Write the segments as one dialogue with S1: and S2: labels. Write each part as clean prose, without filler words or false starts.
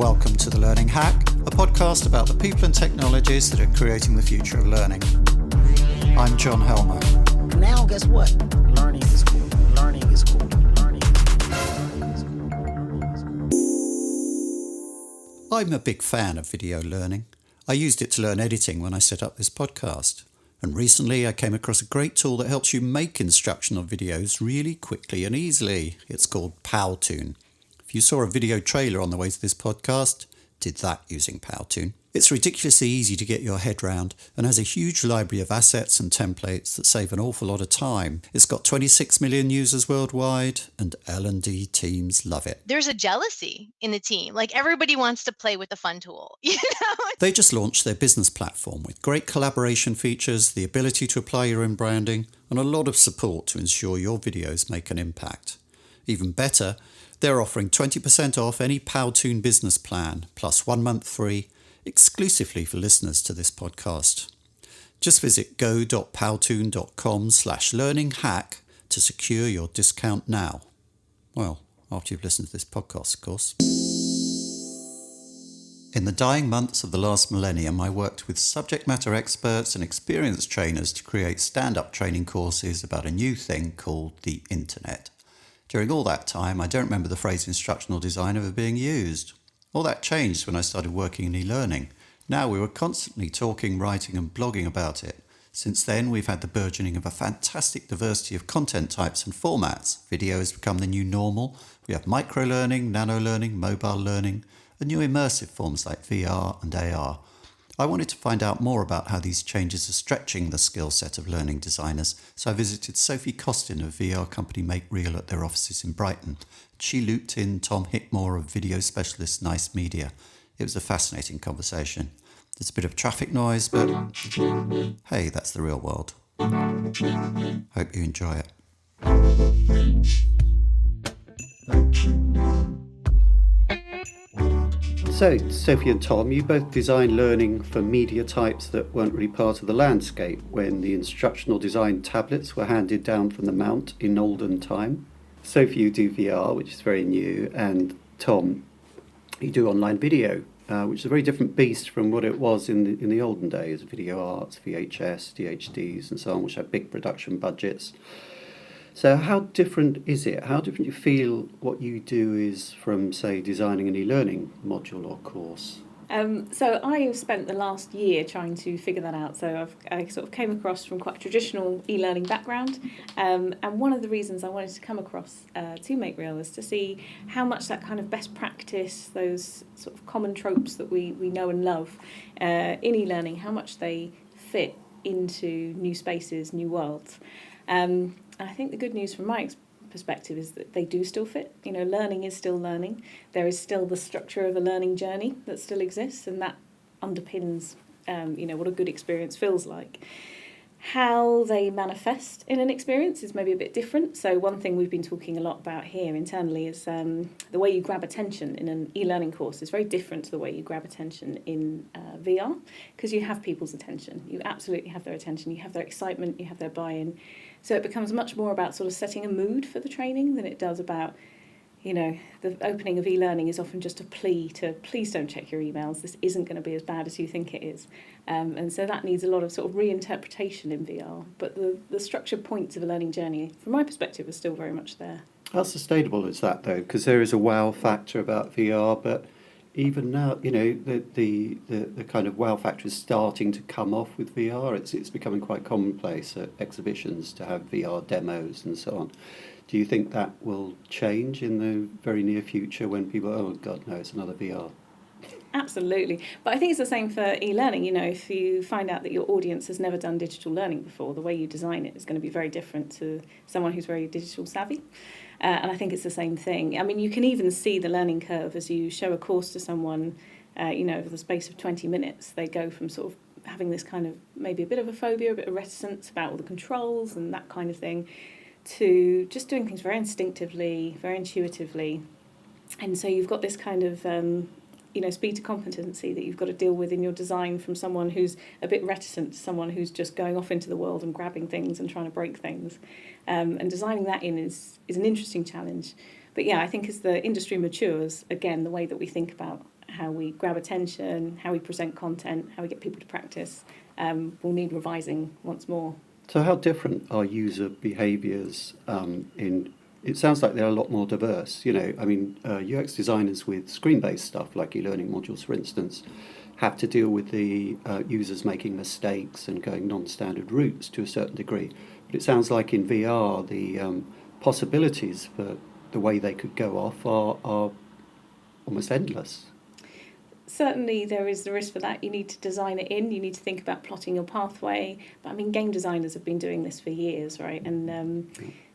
S1: Welcome to The Learning Hack, a podcast about the people and technologies that are creating the future of learning. I'm John Helmer.
S2: Now guess what? Learning is cool. Learning is cool. Learning is cool.
S1: I'm a big fan of video learning. I used it to learn editing when I set up this podcast. And recently I came across a great tool that helps you make instructional videos really quickly and easily. It's called Powtoon. If you saw a video trailer on the way to this podcast, did that using Powtoon. It's ridiculously easy to get your head round and has a huge library of assets and templates that save an awful lot of time. It's got 26 million users worldwide and L&D teams love it.
S3: There's a jealousy in the team. Like everybody wants to play with the fun tool, you know?
S1: They just launched their business platform with great collaboration features, the ability to apply your own branding, and a lot of support to ensure your videos make an impact. Even better, they're offering 20% off any Powtoon business plan, plus 1 month free, exclusively for listeners to this podcast. Just visit go.powtoon.com/learninghack to secure your discount now. Well, after you've listened to this podcast, of course. In the dying months of the last millennium, I worked with subject matter experts and experienced trainers to create stand-up training courses about a new thing called the internet. During all that time, I don't remember the phrase instructional design ever being used. All that changed when I started working in e-learning. Now we were constantly talking, writing and blogging about it. Since then, we've had the burgeoning of a fantastic diversity of content types and formats. Video has become the new normal. We have micro-learning, nano-learning, mobile learning, and new immersive forms like VR and AR. I wanted to find out more about how these changes are stretching the skill set of learning designers, so I visited Sophie Costin of VR company Make Real at their offices in Brighton. She looped in Tom Hickmore of video specialist Nice Media. It was a fascinating conversation. There's a bit of traffic noise, but hey, that's the real world. Hope you enjoy it. So, Sophie and Tom, you both designed learning for media types that weren't really part of the landscape when the instructional design tablets were handed down from the mount in olden time. Sophie, you do VR, which is very new, and Tom, you do online video, which is a very different beast from what it was in the olden days, video arts, VHS, DHDs and so on, which had big production budgets. So how different is it? How different do you feel what you do is from, say, designing an e-learning module or course?
S4: So I've spent the last year trying to figure that out. So I sort of came across from quite a traditional e-learning background. And one of the reasons I wanted to come across to Make Real is to see how much that kind of best practice, those sort of common tropes that we know and love in e-learning, how much they fit into new spaces, new worlds. I think the good news from my perspective is that they do still fit. You know, learning is still learning. There is still the structure of a learning journey that still exists, and that underpins, what a good experience feels like. How they manifest in an experience is maybe a bit different. So one thing we've been talking a lot about here internally is the way you grab attention in an e-learning course is very different to the way you grab attention in VR, because you have people's attention. You absolutely have their attention. You have their excitement. You have their buy-in. So it becomes much more about sort of setting a mood for the training than it does about, the opening of e-learning is often just a plea to please don't check your emails. This isn't going to be as bad as you think it is. And so that needs a lot of sort of reinterpretation in VR. But the structured points of a learning journey, from my perspective, are still very much there.
S1: How sustainable is that, though? Because there is a wow factor about VR, but even now, the kind of wow factor is starting to come off with VR. It's becoming quite commonplace at exhibitions to have VR demos and so on. Do you think that will change in the very near future when people, oh God, no, it's another VR?
S4: Absolutely. But I think it's the same for e-learning. If you find out that your audience has never done digital learning before, the way you design it is going to be very different to someone who's very digital savvy. And I think it's the same thing. I mean, you can even see the learning curve as you show a course to someone, over the space of 20 minutes. They go from sort of having this kind of maybe a bit of a phobia, a bit of reticence about all the controls and that kind of thing, to just doing things very instinctively, very intuitively. And so you've got this kind of speed to competency that you've got to deal with in your design from someone who's a bit reticent to someone who's just going off into the world and grabbing things and trying to break things. And designing that in is an interesting challenge. But yeah, I think as the industry matures, again, the way that we think about how we grab attention, how we present content, how we get people to practice, will need revising once more.
S1: So how different are user behaviours it sounds like they're a lot more diverse. UX designers with screen-based stuff, like e-learning modules, for instance, have to deal with the users making mistakes and going non-standard routes to a certain degree. But it sounds like in VR, the possibilities for the way they could go off are almost endless.
S4: Certainly there is the risk for that. You need to design it in, you need to think about plotting your pathway. But game designers have been doing this for years, right? And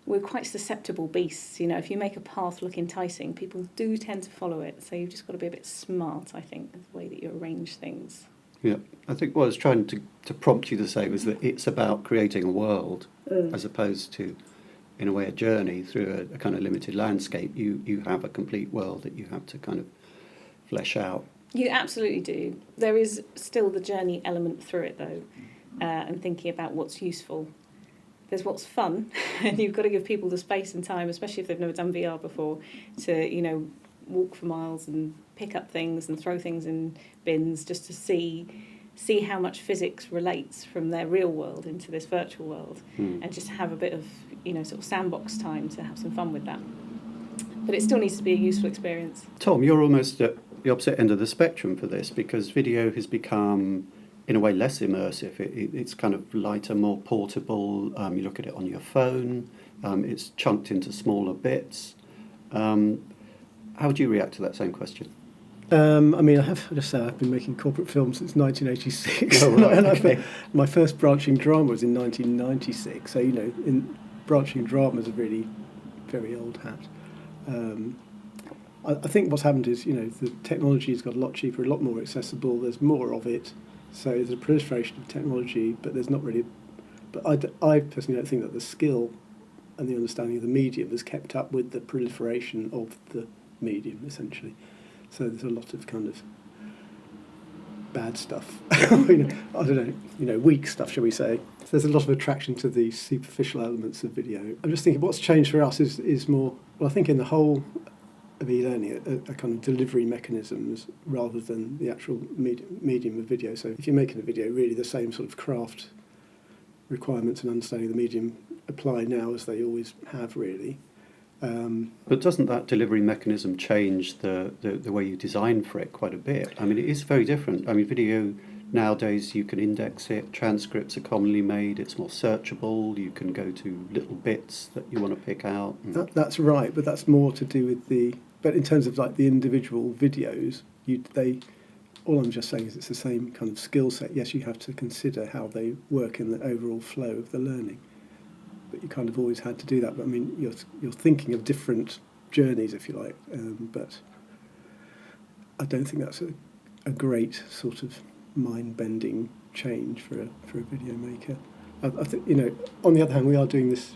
S4: we're quite susceptible beasts. If you make a path look enticing, people do tend to follow it. So you've just got to be a bit smart, I think, with the way that you arrange things.
S1: Yeah, I think what I was trying to prompt you to say was that it's about creating a world as opposed to, in a way, a journey through a kind of limited landscape. You have a complete world that you have to kind of flesh out.
S4: You absolutely do. There is still the journey element through it, though, and thinking about what's useful. There's what's fun, and you've got to give people the space and time, especially if they've never done VR before, to walk for miles and pick up things and throw things in bins just to see how much physics relates from their real world into this virtual world, and just have a bit of sort of sandbox time to have some fun with that. But it still needs to be a useful experience.
S1: Tom, you're almost at the opposite end of the spectrum for this, because video has become, in a way, less immersive. It's kind of lighter, more portable. You look at it on your phone. It's chunked into smaller bits. How would you react to that same question?
S5: I have to say I've been making corporate films since 1986.
S1: Oh, right,
S5: and
S1: okay.
S5: My first branching drama was in 1996. So, branching drama is a really very old hat. I think what's happened is, the technology has got a lot cheaper, a lot more accessible. There's more of it. So there's a proliferation of technology, but there's not really... But I personally don't think that the skill and the understanding of the medium has kept up with the proliferation of the medium, essentially. So there's a lot of kind of bad stuff. I don't know, weak stuff, shall we say. So there's a lot of attraction to the superficial elements of video. I'm just thinking what's changed for us is more... Well, I think in the whole of e-learning, a kind of delivery mechanisms rather than the actual medium of video. So if you're making a video, really the same sort of craft requirements and understanding of the medium apply now as they always have, really.
S1: But doesn't that delivery mechanism change the way you design for it quite a bit? It is very different. Video nowadays, you can index it, transcripts are commonly made, it's more searchable, you can go to little bits that you want to pick out.
S5: That's right, but that's more to do with the... But in terms of the individual videos, all I'm just saying is it's the same kind of skill set. Yes, you have to consider how they work in the overall flow of the learning. But you kind of always had to do that. But you're thinking of different journeys, if you like. But I don't think that's a great sort of mind-bending change for a video maker. I think on the other hand, we are doing this.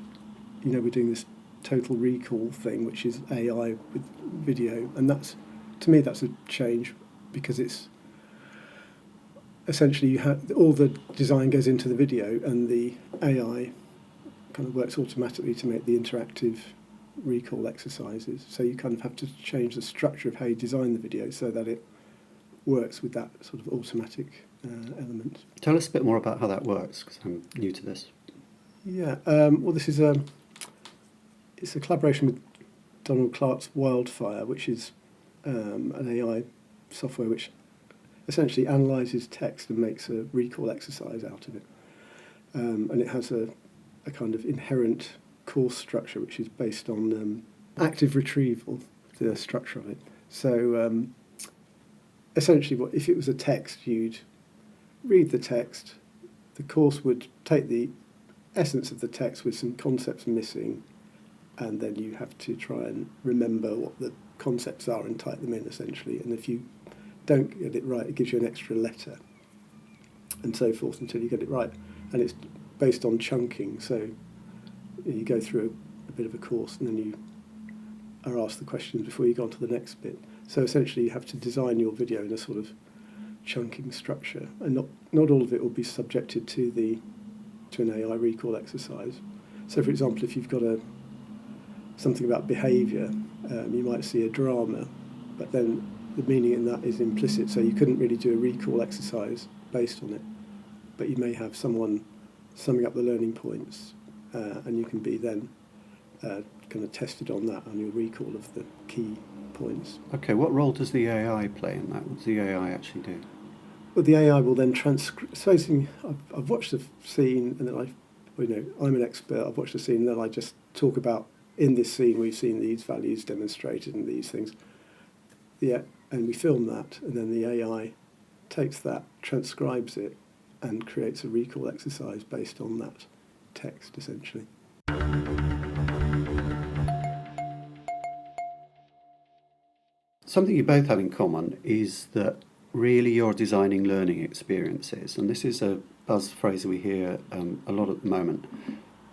S5: We're doing this total recall thing, which is AI with video, and to me that's a change because it's essentially you have all the design goes into the video, and the AI kind of works automatically to make the interactive recall exercises. So you kind of have to change the structure of how you design the video so that it works with that sort of automatic element.
S1: Tell us a bit more about how that works, because I'm new to this.
S5: Yeah, well, this is it's a collaboration with Donald Clark's Wildfire, which is an AI software which essentially analyses text and makes a recall exercise out of it. And it has a kind of inherent course structure which is based on active retrieval, the structure of it. So essentially, if it was a text, you'd read the text, the course would take the essence of the text with some concepts missing, and then you have to try and remember what the concepts are and type them in, essentially. And if you don't get it right, it gives you an extra letter, and so forth until you get it right. And it's based on chunking, so you go through a bit of a course and then you are asked the questions before you go on to the next bit. So essentially you have to design your video in a sort of chunking structure, and not all of it will be subjected to an AI recall exercise. So for example, if you've got something about behaviour, you might see a drama, but then the meaning in that is implicit. So you couldn't really do a recall exercise based on it, but you may have someone summing up the learning points, and you can be then kind of tested on that, on your recall of the key points.
S1: Okay, what role does the AI play in that? What does the AI actually do?
S5: Well, the AI will then transcribe. Supposing I've watched a scene, and then I'm an expert. I've watched a scene, and then I just talk about, in this scene we've seen these values demonstrated and these things. Yeah, and we film that, and then the AI takes that, transcribes it, and creates a recall exercise based on that text, essentially.
S1: Something you both have in common is that really you're designing learning experiences, and this is a buzz phrase we hear a lot at the moment,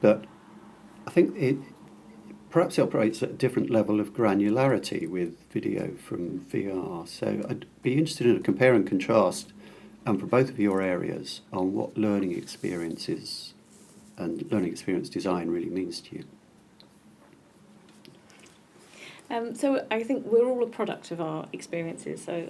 S1: but I think it perhaps operates at a different level of granularity with video from VR. So I'd be interested in a compare and contrast for both of your areas on what learning experiences and learning experience design really means to you.
S4: So I think we're all a product of our experiences. So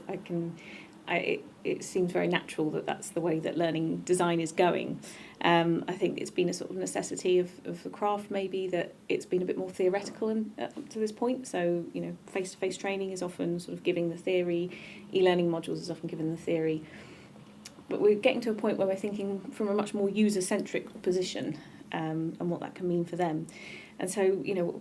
S4: it seems very natural that that's the way that learning design is going. I think it's been a sort of necessity of the craft, maybe, that it's been a bit more theoretical up to this point. So, face-to-face training is often sort of giving the theory, e-learning modules is often given the theory. But we're getting to a point where we're thinking from a much more user-centric position, and what that can mean for them. And so,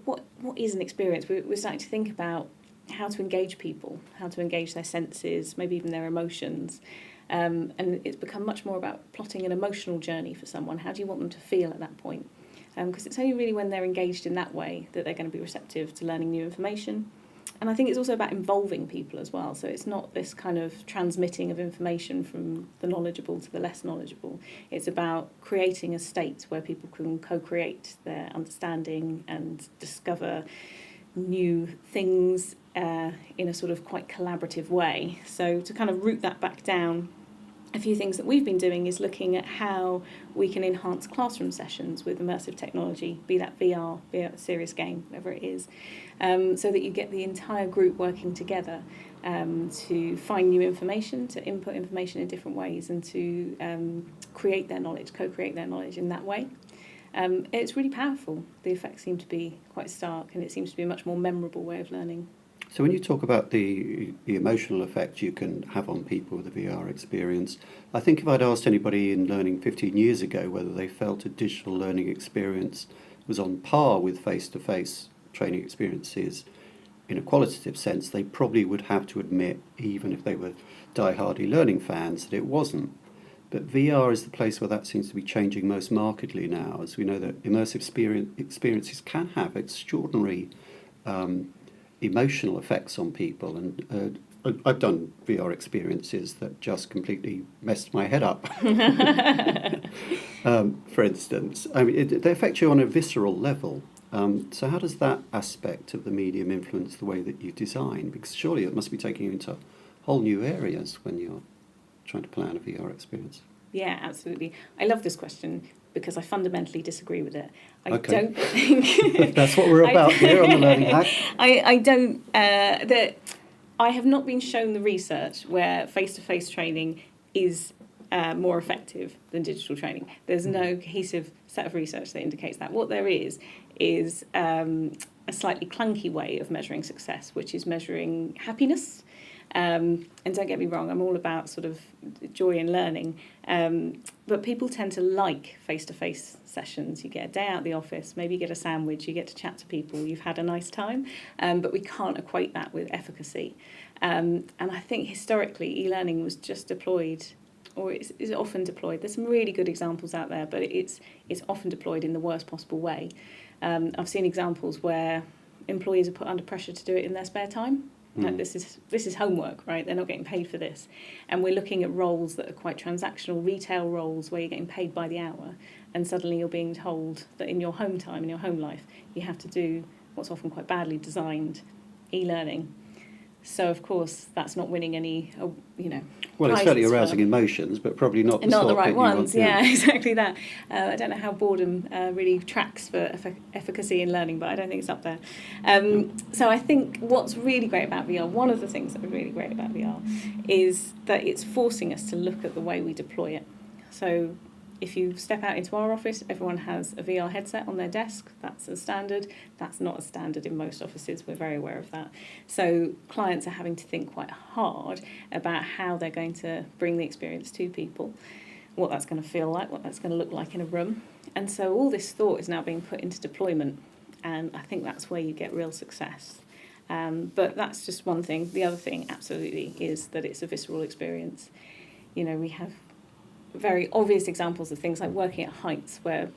S4: what is an experience? We're starting to think about how to engage people, how to engage their senses, maybe even their emotions. And it's become much more about plotting an emotional journey for someone. How do you want them to feel at that point? Because it's only really when they're engaged in that way that they're going to be receptive to learning new information. And I think it's also about involving people as well. So it's not this kind of transmitting of information from the knowledgeable to the less knowledgeable. It's about creating a state where people can co-create their understanding and discover new things in a sort of quite collaborative way. So to kind of root that back down, a few things that we've been doing is looking at how we can enhance classroom sessions with immersive technology, be that VR, be it a serious game, whatever it is, so that you get the entire group working together to find new information, to input information in different ways, and to create their knowledge, co-create their knowledge in that way. It's really powerful. The effects seem to be quite stark, and it seems to be a much more memorable way of learning.
S1: So when you talk about the emotional effect you can have on people with a VR experience, I think if I'd asked anybody in learning 15 years ago whether they felt a digital learning experience was on par with face-to-face training experiences in a qualitative sense, they probably would have to admit, even if they were die-hard e-learning fans, that it wasn't. But VR is the place where that seems to be changing most markedly now, as we know that immersive experiences can have extraordinary emotional effects on people, and I've done VR experiences that just completely messed my head up. For instance, they affect you on a visceral level. So how does that aspect of the medium influence the way that you design? Because surely it must be taking you into whole new areas when you're trying to plan a VR experience.
S4: Yeah, absolutely. I love this question because I fundamentally disagree with it. I
S1: Okay.
S4: don't think...
S1: That's what we're about here on the Learning Hack.
S4: I don't... I have not been shown the research where face-to-face training is more effective than digital training. There's no cohesive set of research that indicates that. What there is a slightly clunky way of measuring success, which is measuring happiness. And don't get me wrong, I'm all about sort of joy in learning. But people tend to like face-to-face sessions. You get a day out of the office, maybe you get a sandwich, you get to chat to people, you've had a nice time. But we can't equate that with efficacy. And I think historically e-learning was just deployed, or is often deployed. There's some really good examples out there, but it's often deployed in the worst possible way. I've seen examples where employees are put under pressure to do it in their spare time. Like this is homework, right? They're not getting paid for this. And we're looking at roles that are quite transactional, retail roles where you're getting paid by the hour, and suddenly you're being told that in your home time, in your home life, you have to do what's often quite badly designed e-learning. So of course that's not winning any,
S6: Well, it's fairly
S4: prizes for-
S6: arousing emotions, but probably not the
S4: not
S6: sort
S4: the right
S6: that you want,
S4: ones. Yeah, exactly that. I don't know how boredom really tracks for efficacy in learning, but I don't think it's up there. So I think what's really great about VR, one of the things that are really great about VR, is that it's forcing us to look at the way we deploy it. So if you step out into our office, everyone has a VR headset on their desk. That's a standard. That's not a standard in most offices. We're very aware of that. So clients are having to think quite hard about how they're going to bring the experience to people, what that's going to feel like, what that's going to look like in a room. And so all this thought is now being put into deployment, and I think that's where you get real success. But that's just one thing. The other thing, absolutely, is that it's a visceral experience. We have very obvious examples of things like working at heights, where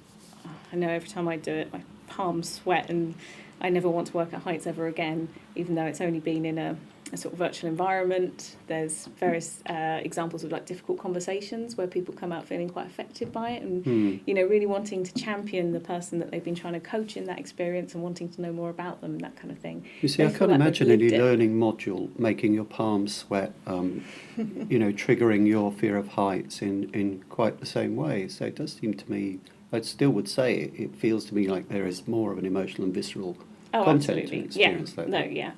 S4: I know every time I do it, my palms sweat, and I never want to work at heights ever again, even though it's only been in a sort of virtual environment. There's various examples of like difficult conversations where people come out feeling quite affected by it, and really wanting to champion the person that they've been trying to coach in that experience and wanting to know more about them and that kind of thing.
S6: You see, I can't imagine any learning module making your palms sweat, triggering your fear of heights in quite the same way. So it does seem to me, I still would say it feels to me like there is more of an emotional and visceral content
S4: absolutely.
S6: and experience.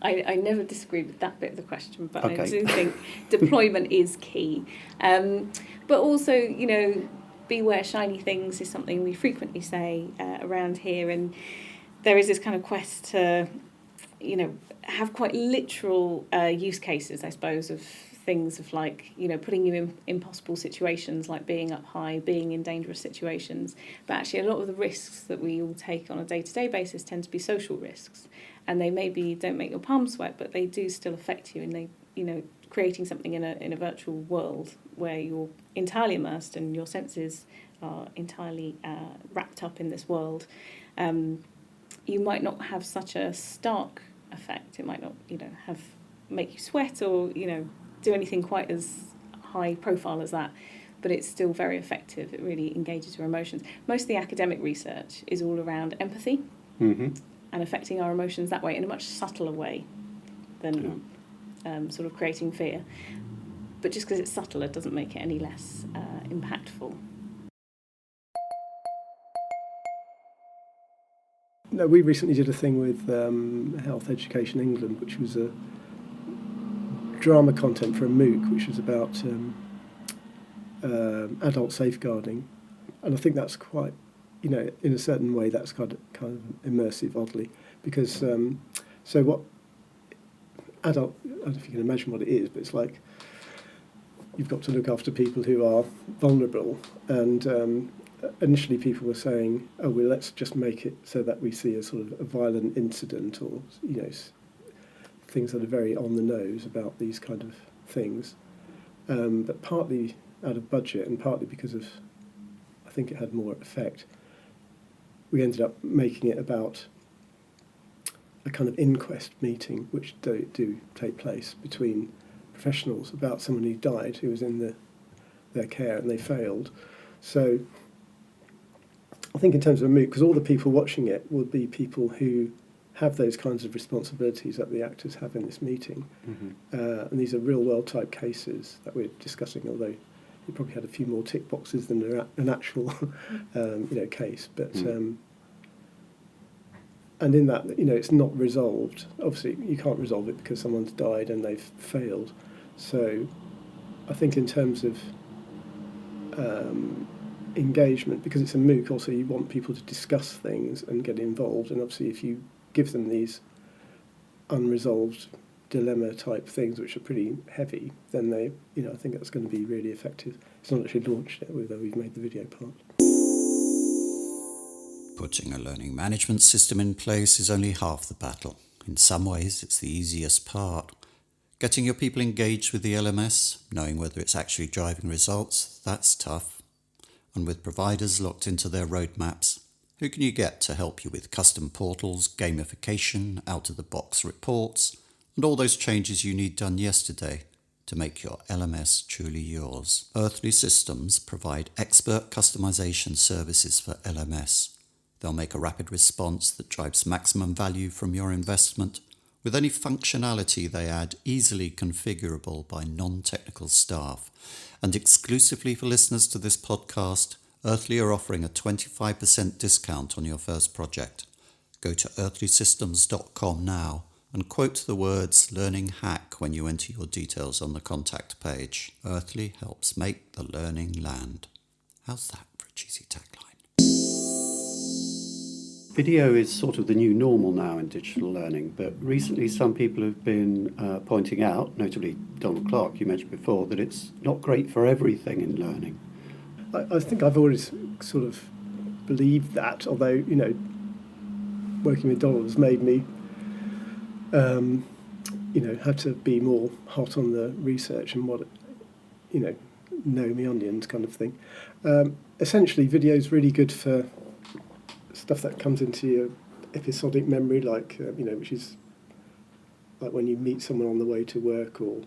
S4: I never disagree with that bit of the question, but
S6: Okay.
S4: I do think deployment is key. But also, beware shiny things is something we frequently say around here, and there is this kind of quest to, have quite literal use cases, I suppose, of things of like, putting you in impossible situations, like being up high, being in dangerous situations. But actually a lot of the risks that we all take on a day-to-day basis tend to be social risks, and they maybe don't make your palms sweat, but they do still affect you, and they, creating something in a virtual world where you're entirely immersed and your senses are entirely wrapped up in this world, you might not have such a stark effect. It might not, make you sweat or, do anything quite as high profile as that, but it's still very effective. It really engages your emotions. Most of the academic research is all around empathy and affecting our emotions that way in a much subtler way than sort of creating fear. But just because it's subtler doesn't make it any less impactful.
S5: No, we recently did a thing with Health Education England, which was a drama content for a MOOC, which was about adult safeguarding, and I think that's quite, in a certain way, that's kind of immersive, oddly, because so what adult, I don't know if you can imagine what it is, but it's like you've got to look after people who are vulnerable, and initially people were saying, oh, well, let's just make it so that we see a sort of a violent incident, or things that are very on the nose about these kind of things, but partly out of budget and partly because of, I think it had more effect, we ended up making it about a kind of inquest meeting which do take place between professionals about someone who died, who was in their care and they failed. So I think in terms of a MOOC, because all the people watching it would be people who have those kinds of responsibilities that the actors have in this meeting. And these are real-world type cases that we're discussing, although it probably had a few more tick boxes than an actual case. But and in that, it's not resolved. Obviously, you can't resolve it because someone's died and they've failed. So I think in terms of engagement, because it's a MOOC, also you want people to discuss things and get involved, and obviously if you give them these unresolved dilemma type things which are pretty heavy, then they, I think that's going to be really effective. It's not actually launched yet, although we've made the video part.
S1: Putting a learning management system in place is only half the battle. In some ways, it's the easiest part. Getting your people engaged with the LMS, knowing whether it's actually driving results, that's tough. And with providers locked into their roadmaps, who can you get to help you with custom portals, gamification, out-of-the-box reports, and all those changes you need done yesterday to make your LMS truly yours? Earthly Systems provide expert customization services for LMS. They'll make a rapid response that drives maximum value from your investment, with any functionality they add easily configurable by non-technical staff. And exclusively for listeners to this podcast, Earthly are offering a 25% discount on your first project. Go to earthlysystems.com now and quote the words "learning hack" when you enter your details on the contact page. Earthly helps make the learning land. How's that for a cheesy tagline?
S6: Video is sort of the new normal now in digital learning, but recently some people have been pointing out, notably Donald Clark, you mentioned before, that it's not great for everything in learning.
S5: I think I've always sort of believed that, although, you know, working with Donald has made me, you know, have to be more hot on the research and what, you know me onions kind of thing. Essentially, video is really good for stuff that comes into your episodic memory, like, you know, which is like when you meet someone on the way to work, or,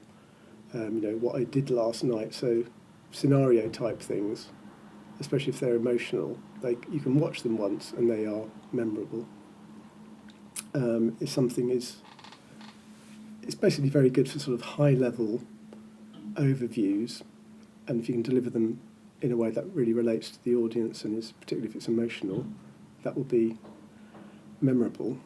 S5: you know, what I did last night. So scenario type things, especially if they're emotional, you can watch them once and they are memorable. It's basically very good for sort of high level overviews, and if you can deliver them in a way that really relates to the audience and is, particularly if it's emotional, that will be memorable.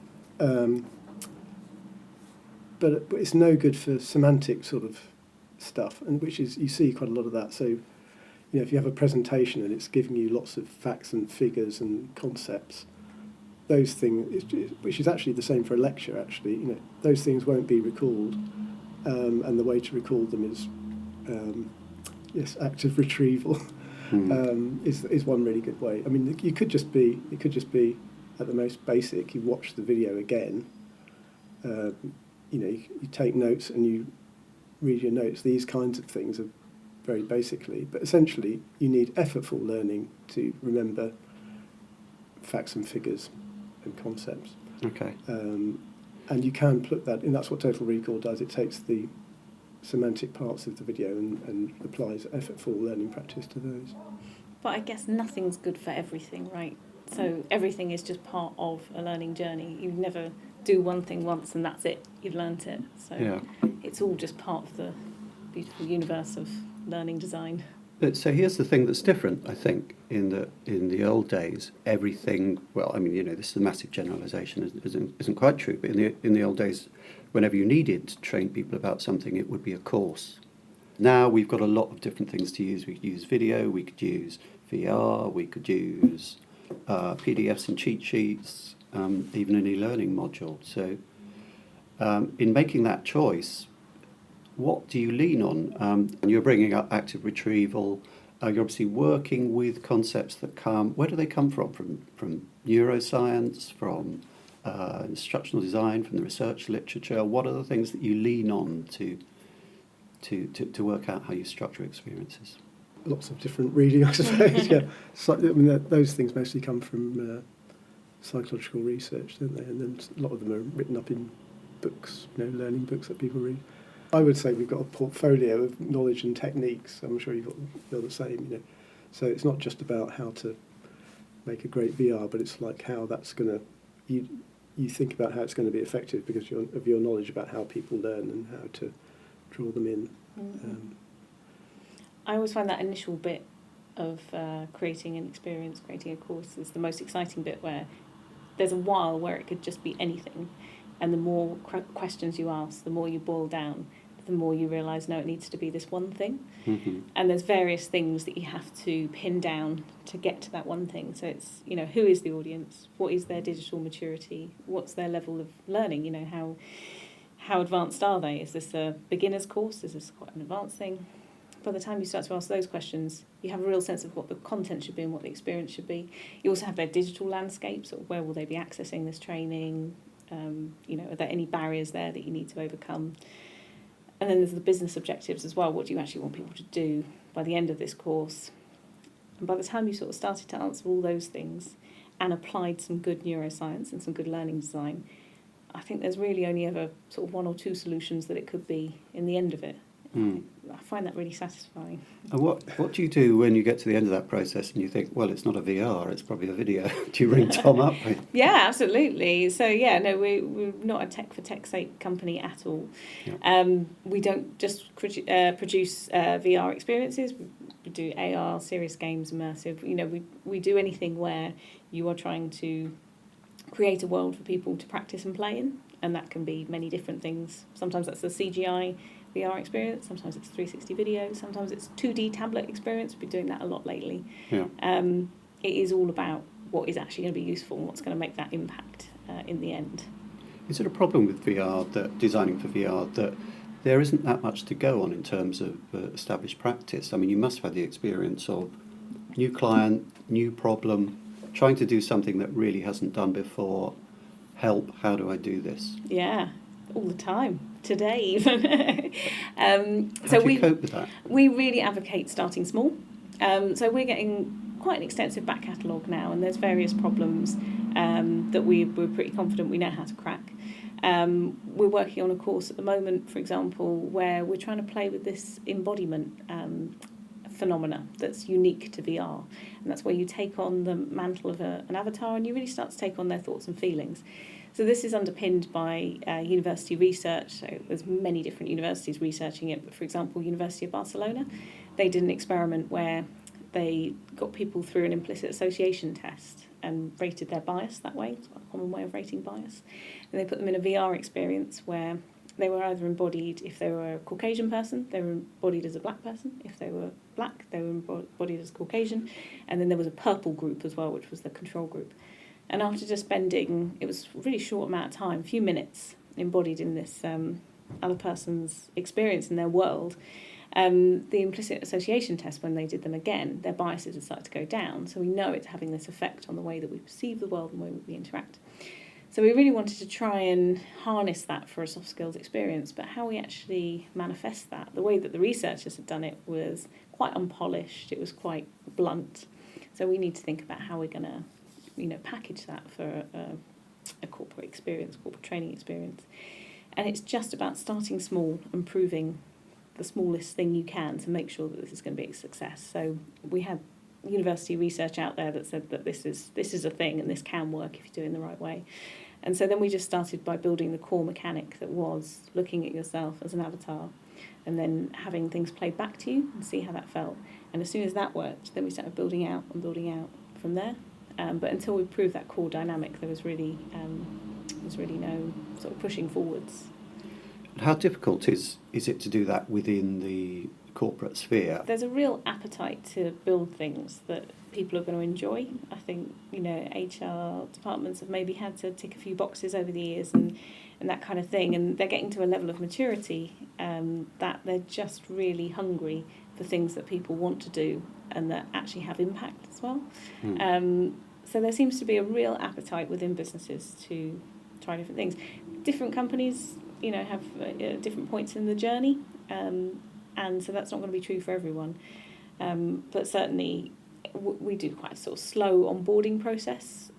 S5: But it's no good for semantic sort of stuff, and which is, you see quite a lot of that. So, you know, if you have a presentation and it's giving you lots of facts and figures and concepts, those things, which is actually the same for a lecture, actually, you know, those things won't be recalled, and the way to recall them is, yes, active retrieval. Is one really good way. I mean, it could just be at the most basic. You watch the video again. You know, you take notes and you read your notes. These kinds of things are very basically, but essentially, you need effortful learning to remember facts and figures and concepts.
S6: Okay.
S5: And you can put that, and that's what Total Recall does. It takes the semantic parts of the video and applies effortful learning practice to those.
S4: But I guess nothing's good for everything, right? So everything is just part of a learning journey. You never do one thing once and that's it. You've learnt it. So
S6: Yeah.
S4: It's all just part of the beautiful universe of learning design.
S6: So here's the thing that's different, I think, in the old days, everything, well, I mean, you know, this is a massive generalisation, isn't quite true, but in the old days, whenever you needed to train people about something, it would be a course. Now we've got a lot of different things to use. We could use video, we could use VR, we could use PDFs and cheat sheets, even an e-learning module. So in making that choice, what do you lean on? And you're bringing up active retrieval. You're obviously working with concepts that come. Where do they come from? From neuroscience, from instructional design, from the research literature. What are the things that you lean on to work out how you structure experiences?
S5: Lots of different reading, I suppose. Yeah, so, I mean, those things mostly come from psychological research, don't they? And then a lot of them are written up in books, you know, learning books that people read. I would say we've got a portfolio of knowledge and techniques. I'm sure you're the same, you know. So it's not just about how to make a great VR, but it's like how that's going to, you think about how it's going to be effective because of your knowledge about how people learn and how to draw them in.
S4: Mm-hmm. I always find that initial bit of creating an experience, creating a course, is the most exciting bit, where there's a while where it could just be anything. And the more questions you ask, the more you boil down, the more you realise, no, it needs to be this one thing.
S6: Mm-hmm.
S4: And there's various things that you have to pin down to get to that one thing. So it's, you know, who is the audience? What is their digital maturity? What's their level of learning? You know, how advanced are they? Is this a beginner's course? Is this quite an advanced thing? By the time you start to ask those questions, you have a real sense of what the content should be and what the experience should be. You also have their digital landscapes, or where will they be accessing this training? You know, are there any barriers there that you need to overcome? And then there's the business objectives as well. What do you actually want people to do by the end of this course? And by the time you sort of started to answer all those things and applied some good neuroscience and some good learning design, I think there's really only ever sort of one or two solutions that it could be in the end of it. I find that really satisfying.
S6: And what do you do when you get to the end of that process and you think, well, it's not a VR, it's probably a video? Do you ring Tom up?
S4: Yeah, absolutely. So yeah, no, we're not a tech for tech's sake company at all.
S6: Yeah.
S4: We don't just produce VR experiences. We do AR, serious games, immersive. You know, we do anything where you are trying to create a world for people to practice and play in, and that can be many different things. Sometimes that's the CGI VR experience, sometimes it's 360 video, sometimes it's 2D tablet experience. We've been doing that a lot lately.
S6: Yeah.
S4: It is all about what is actually going to be useful and what's going to make that impact in the end.
S6: Is it a problem with VR, that designing for VR, that there isn't that much to go on in terms of established practice? I mean, you must have had the experience of new client, new problem, trying to do something that really hasn't done before. Help, how do I do this?
S4: Yeah, all the time, today even.
S6: How do you cope with that?
S4: We really advocate starting small. So we're getting quite an extensive back catalogue now, and there's various problems that we're pretty confident we know how to crack. We're working on a course at the moment, for example, where we're trying to play with this embodiment phenomena that's unique to VR, and that's where you take on the mantle of an avatar and you really start to take on their thoughts and feelings. So this is underpinned by university research. So there's many different universities researching it, but for example, University of Barcelona, they did an experiment where they got people through an implicit association test and rated their bias that way. It's quite a common way of rating bias. And they put them in a VR experience where they were either embodied, if they were a Caucasian person, they were embodied as a black person. If they were black, they were embodied as Caucasian. And then there was a purple group as well, which was the control group. And after just spending, it was a really short amount of time, a few minutes, embodied in this other person's experience in their world, the implicit association test, when they did them again, their biases had started to go down. So we know it's having this effect on the way that we perceive the world and the way we interact. So we really wanted to try and harness that for a soft skills experience, but how we actually manifest that, the way that the researchers had done it was quite unpolished, it was quite blunt. So we need to think about how we're going to, package that for a corporate experience, corporate training experience. And it's just about starting small and proving the smallest thing you can to make sure that this is going to be a success. So we had university research out there that said that this is a thing and this can work if you do it in the right way. And so then we just started by building the core mechanic that was looking at yourself as an avatar and then having things played back to you and see how that felt. And as soon as that worked, then we started building out from there. But until we proved that core dynamic, there was really no sort of pushing forwards.
S6: How difficult is it to do that within the corporate sphere?
S4: There's a real appetite to build things that people are going to enjoy. I think, HR departments have maybe had to tick a few boxes over the years and that kind of thing, and they're getting to a level of maturity that they're just really hungry for things that people want to do and that actually have impact as well. So there seems to be a real appetite within businesses to try different things. Different companies, have different points in the journey, and so that's not going to be true for everyone. But certainly we do quite a sort of slow onboarding process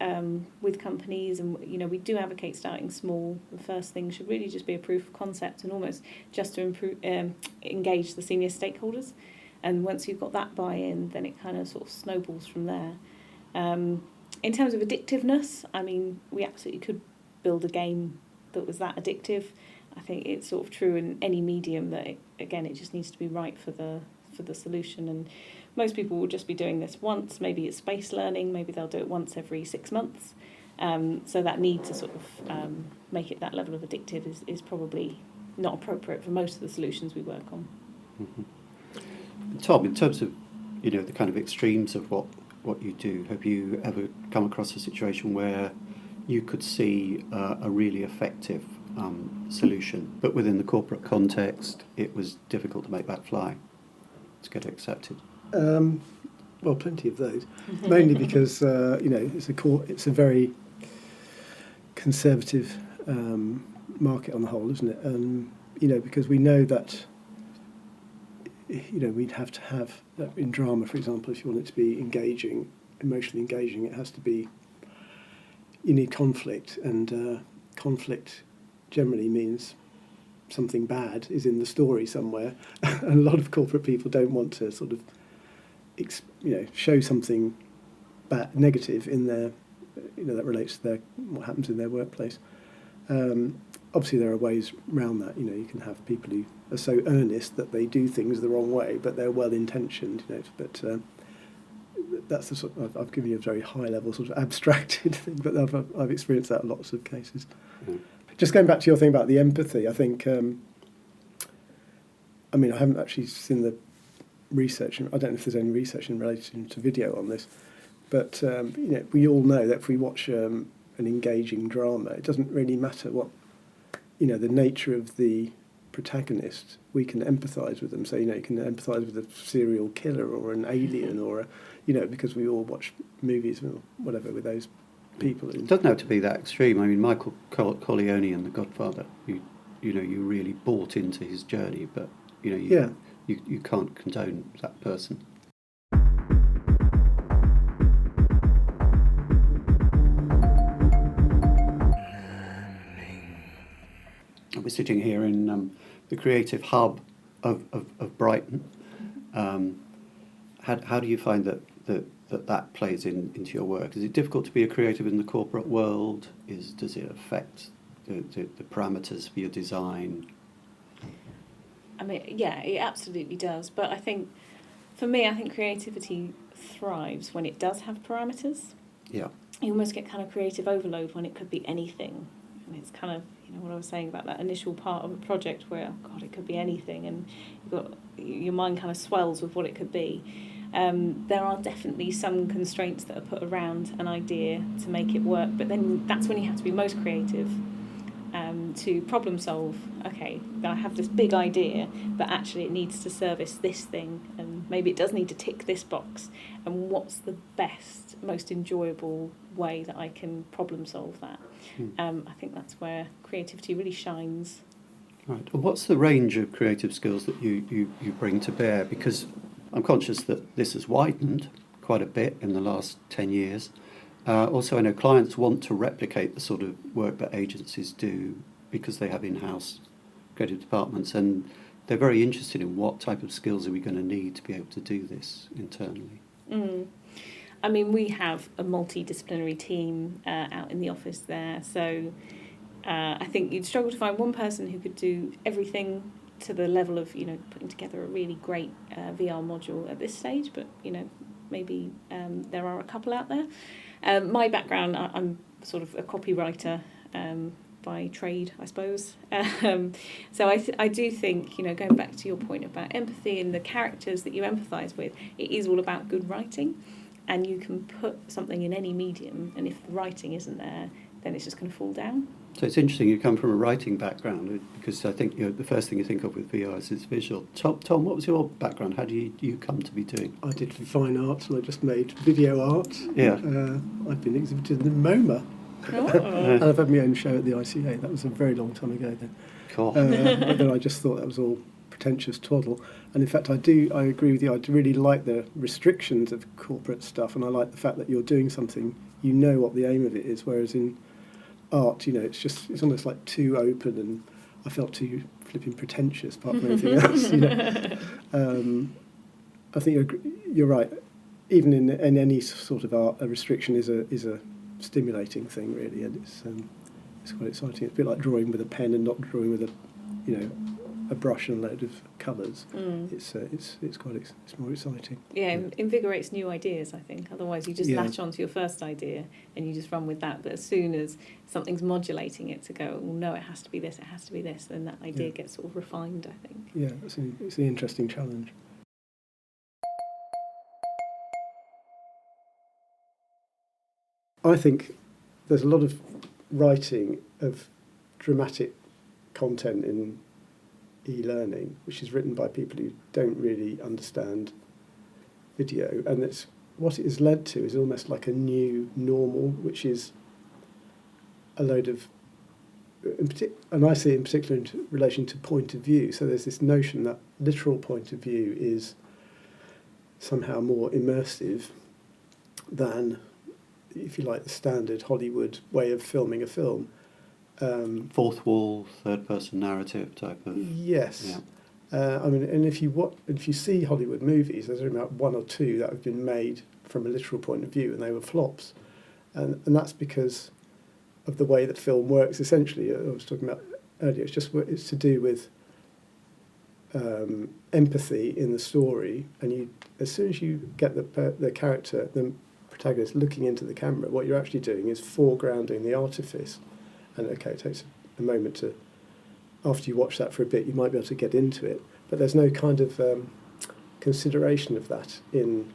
S4: with companies, and we do advocate starting small. The first thing should really just be a proof of concept and almost just to engage the senior stakeholders. And once you've got that buy-in, then it kind of sort of snowballs from there. In terms of addictiveness, I mean, we absolutely could build a game that was that addictive. I think it's sort of true in any medium that, it just needs to be right for the solution. And most people will just be doing this once. Maybe it's space learning. Maybe they'll do it once every 6 months. So that need to sort of make it that level of addictive is probably not appropriate for most of the solutions we work on.
S6: Mm-hmm. Tom, in terms of the kind of extremes of what you do, have you ever come across a situation where you could see a really effective solution, but within the corporate context, it was difficult to make that fly, to get it accepted?
S5: Well, plenty of those. Mainly because it's a very conservative market on the whole, isn't it? And because we know that we'd have to have in drama, for example, if you want it to be engaging, emotionally engaging, it has to be. You need conflict, and conflict generally means something bad is in the story somewhere, and a lot of corporate people don't want to sort of, show something bad, negative in their, that relates to what happens in their workplace. Obviously, there are ways around that. You can have people who are so earnest that they do things the wrong way, but they're well intentioned. But that's the sort of, I've given you a very high level sort of abstracted thing, but I've experienced that in lots of cases. Mm. Just going back to your thing about the empathy, I think. I haven't actually seen the research. I don't know if there's any research in relation to video on this, but we all know that if we watch an engaging drama, it doesn't really matter what the nature of the protagonist. We can empathise with them. So you can empathise with a serial killer or an alien or because we all watch movies or whatever with those people.
S6: It doesn't have to be that extreme. I mean, Michael Corleone in The Godfather, you really bought into his journey, but you can't condone that person. We're sitting here in the creative hub of Brighton. How do you find that plays into your work? Is it difficult to be a creative in the corporate world? Does it affect the parameters for your design?
S4: I mean, yeah, it absolutely does. But I think, for me, creativity thrives when it does have parameters.
S6: Yeah. You
S4: almost get kind of creative overload when it could be anything. And it's kind of, what I was saying about that initial part of a project where, oh God, it could be anything, and your mind kind of swells with what it could be. There are definitely some constraints that are put around an idea to make it work, but then that's when you have to be most creative, to problem solve. Okay, I have this big idea, but actually it needs to service this thing, and maybe it does need to tick this box, and what's the best, most enjoyable way that I can problem solve that? I think that's where creativity really shines.
S6: Right. And what's the range of creative skills that you bring to bear? Because I'm conscious that this has widened quite a bit in the last 10 years. Also, I know clients want to replicate the sort of work that agencies do because they have in-house creative departments, and they're very interested in what type of skills are we going to need to be able to do this internally.
S4: I mean, we have a multidisciplinary team out in the office there, so I think you'd struggle to find one person who could do everything to the level of, putting together a really great VR module at this stage, but, maybe there are a couple out there. My background, I'm sort of a copywriter by trade, I suppose. So I do think, going back to your point about empathy and the characters that you empathise with, it is all about good writing, and you can put something in any medium, and if the writing isn't there, then it's just going to fall down.
S6: So it's interesting you come from a writing background, because I think the first thing you think of with VR is it's visual. Tom, what was your background? How do you come to be doing?
S5: I did fine arts, and I just made video art.
S6: Yeah.
S5: I've been exhibited in the MoMA. And I've had my own show at the ICA. That was a very long time ago then.
S6: Cool.
S5: But then I just thought that was all pretentious twaddle. And in fact, I agree with you. I really like the restrictions of corporate stuff, and I like the fact that you're doing something, you know what the aim of it is, whereas in art, it's almost like too open, and I felt too flipping pretentious apart from anything else. I think you're right. Even in any sort of art, a restriction is a stimulating thing, really, and it's quite exciting. It's a bit like drawing with a pen and not drawing with a brush and a load of colours. It's more exciting.
S4: Yeah, it invigorates new ideas, I think. Otherwise, you just latch onto your first idea and you just run with that. But as soon as something's modulating it to go, well, no, it has to be this, then that idea gets sort of refined, I think.
S5: Yeah, it's an interesting challenge. I think there's a lot of writing of dramatic content in e-learning, which is written by people who don't really understand video, and it's what it has led to is almost like a new normal, which is a load of, and I see it in particular in relation to point of view. So there's this notion that literal point of view is somehow more immersive than, if you like, the standard Hollywood way of filming a film.
S6: Fourth wall, third-person narrative type of...
S5: Yes.
S6: Yeah.
S5: I mean, and if you see Hollywood movies, there's only about one or two that have been made from a literal point of view, and they were flops, and that's because of the way that film works. Essentially, I was talking about earlier. It's to do with empathy in the story, and as soon as you get the character, the protagonist, looking into the camera, what you're actually doing is foregrounding the artifice. And okay, it takes a moment to. After you watch that for a bit, you might be able to get into it, but there's no kind of consideration of that in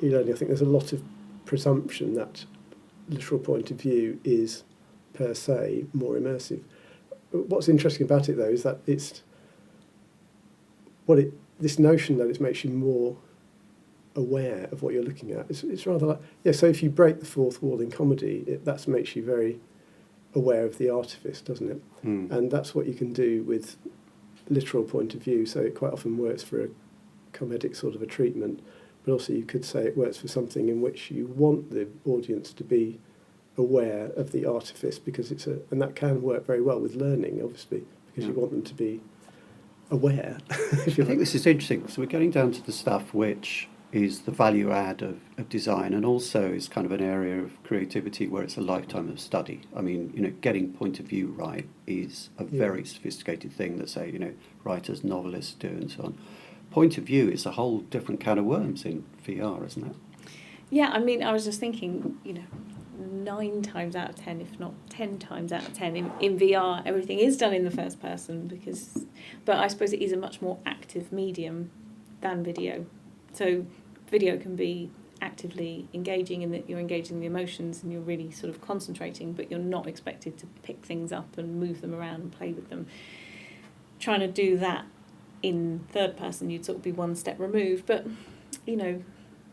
S5: e-learning. I think there's a lot of presumption that literal point of view is per se more immersive. What's interesting about it, though, is that this notion that it makes you more aware of what you're looking at. It's rather like, yeah, so if you break the fourth wall in comedy, that makes you very aware of the artifice, doesn't it? And that's what you can do with literal point of view. So it quite often works for a comedic sort of a treatment, but also you could say it works for something in which you want the audience to be aware of the artifice, because and that can work very well with learning, obviously, because you want them to be aware.
S6: I think this is interesting. So we're getting down to the stuff which is the value add of design, and also is kind of an area of creativity where it's a lifetime of study. I mean, getting point of view right is a very sophisticated thing that, say, writers, novelists do and so on. Point of view is a whole different can of worms in VR, isn't it?
S4: Yeah, I mean, I was just thinking, 9 times out of 10, if not 10 times out of 10, in VR, everything is done in the first person but I suppose it is a much more active medium than video. So video can be actively engaging in that you're engaging the emotions and you're really sort of concentrating, but you're not expected to pick things up and move them around and play with them. Trying to do that in third person, you'd sort of be one step removed, but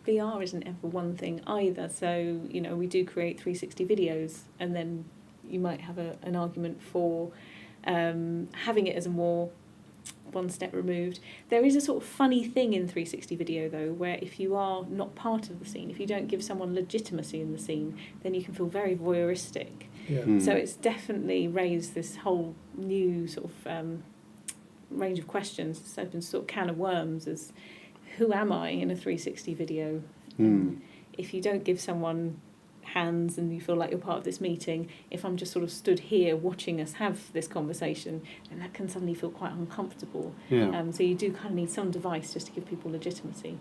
S4: VR isn't ever one thing either. So we do create 360 videos, and then you might have an argument for having it as a more one step removed. There is a sort of funny thing in 360 video, though, where if you are not part of the scene, if you don't give someone legitimacy in the scene, then you can feel very voyeuristic.
S5: Yeah.
S4: So it's definitely raised this whole new sort of range of questions. It's opened sort of can of worms as who am I in a 360 video? If you don't give someone hands and you feel like you're part of this meeting, if I'm just sort of stood here watching us have this conversation, then that can suddenly feel quite uncomfortable. So you do kind of need some device just to give people legitimacy.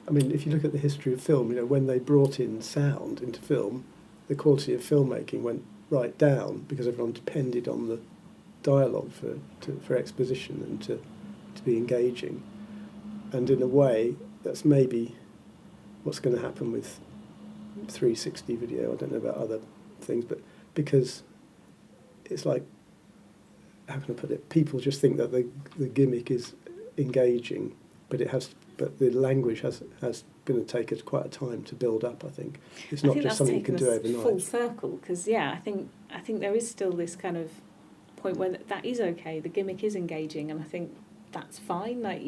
S5: I mean, if you look at the history of film, when they brought in sound into film, the quality of filmmaking went right down because everyone depended on the dialogue for exposition and to be engaging. And in a way, that's maybe what's going to happen with 360 video. I don't know about other things, but because it's like, how can I put it? People just think that the gimmick is engaging, but the language has going to take us quite a time to build up. I think it's not just something you can do overnight.
S4: Full circle, because I think there is still this kind of point where that is okay. The gimmick is engaging, and I think that's fine. Like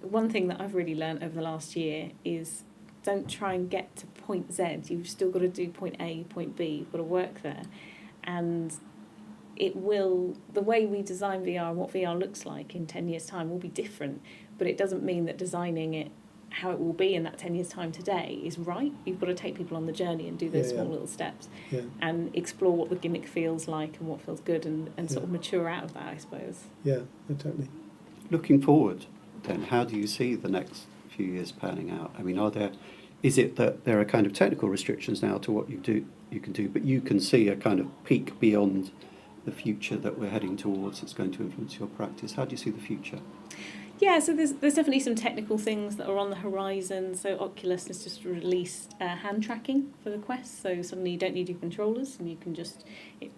S4: one thing that I've really learned over the last year is don't try and get to point Z. You've still got to do point A, point B. You've got to work there. And the way we design VR and what VR looks like in 10 years' time will be different, but it doesn't mean that designing it how it will be in that 10 years' time today is right. You've got to take people on the journey and do those small little steps and explore what the gimmick feels like and what feels good and sort of mature out of that, I suppose.
S5: Yeah, totally.
S6: Looking forward, then, how do you see the next few years panning out? I mean, is it that there are kind of technical restrictions now to what you can do, but you can see a kind of peak beyond the future that we're heading towards that's going to influence your practice? How do you see the future?
S4: Yeah, so there's definitely some technical things that are on the horizon. So Oculus has just released hand tracking for the Quest. So suddenly you don't need your controllers, and it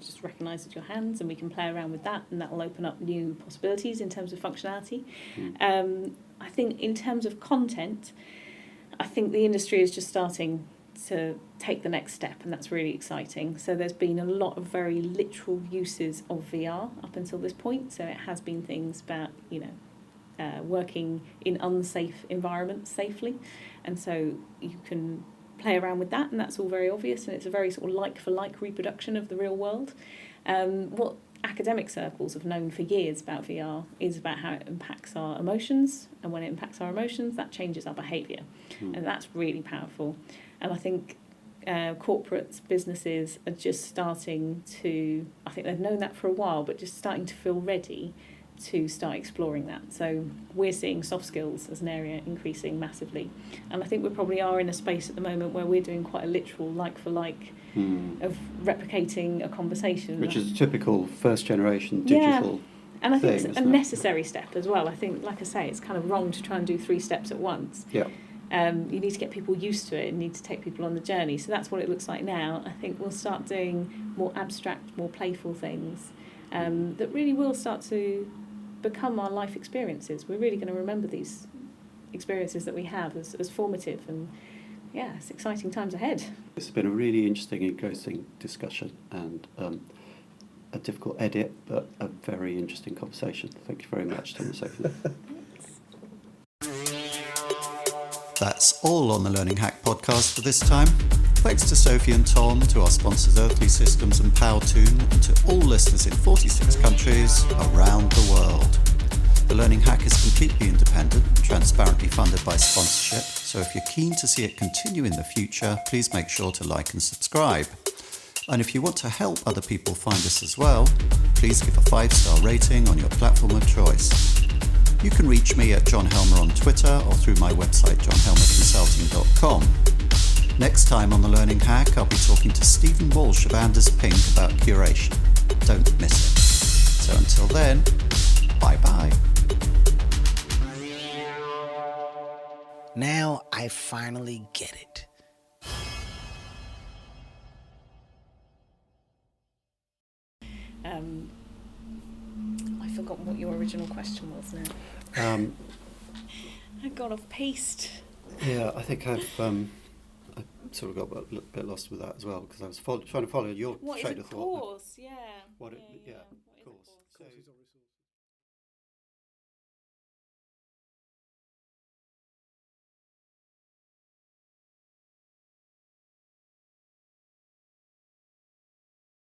S4: just recognises your hands, and we can play around with that, and that will open up new possibilities in terms of functionality. I think in terms of content, I think the industry is just starting to take the next step, and that's really exciting. So there's been a lot of very literal uses of VR up until this point. So it has been things about, working in unsafe environments safely, and so you can play around with that, and that's all very obvious, and it's a very sort of like-for-like reproduction of the real world. What academic circles have known for years about VR is about how it impacts our emotions, and when it impacts our emotions, that changes our behaviour, and that's really powerful. And I think corporates, businesses are just starting to, I think they've known that for a while, but just starting to feel ready to start exploring that. So we're seeing soft skills as an area increasing massively, and I think we probably are in a space at the moment where we're doing quite a literal like for like of replicating a conversation,
S6: which is a typical first generation digital
S4: and I think
S6: thing,
S4: it's a necessary step as well. I think, like I say, it's kind of wrong to try and do 3 steps at once.
S6: Yeah.
S4: You need to get people used to it and need to take people on the journey. So that's what it looks like now. I think we'll start doing more abstract, more playful things that really will start to become our life experiences. We're really going to remember these experiences that we have as formative, and yeah, it's exciting times ahead.
S6: It's been a really interesting, engrossing discussion, and a difficult edit, but a very interesting conversation. Thank you very much, Tom and Sophie.
S1: That's all on the Learning Hack podcast for this time. Thanks to Sophie and Tom, to our sponsors Earthly Systems and Powtoon, and to all listeners in 46 countries around the world. The Learning Hack is completely independent and transparently funded by sponsorship, so if you're keen to see it continue in the future, please make sure to like and subscribe. And if you want to help other people find us as well, please give a 5-star rating on your platform of choice. You can reach me at John Helmer on Twitter or through my website johnhelmerconsulting.com. Next time on The Learning Hack, I'll be talking to Stephen Walsh of Anders Pink about curation. Don't miss it. So until then, bye-bye.
S2: Now I finally get it.
S4: I forgot what your original question was now. I got off piste.
S6: Yeah, I think I've sort of got a little bit lost with that as well, because I was trying to follow your
S4: What
S6: train
S4: is
S6: of
S4: a
S6: thought.
S4: course? Yeah.
S6: What it- yeah,
S4: What is a
S6: course.
S4: course?
S6: So-
S5: Courses or resources.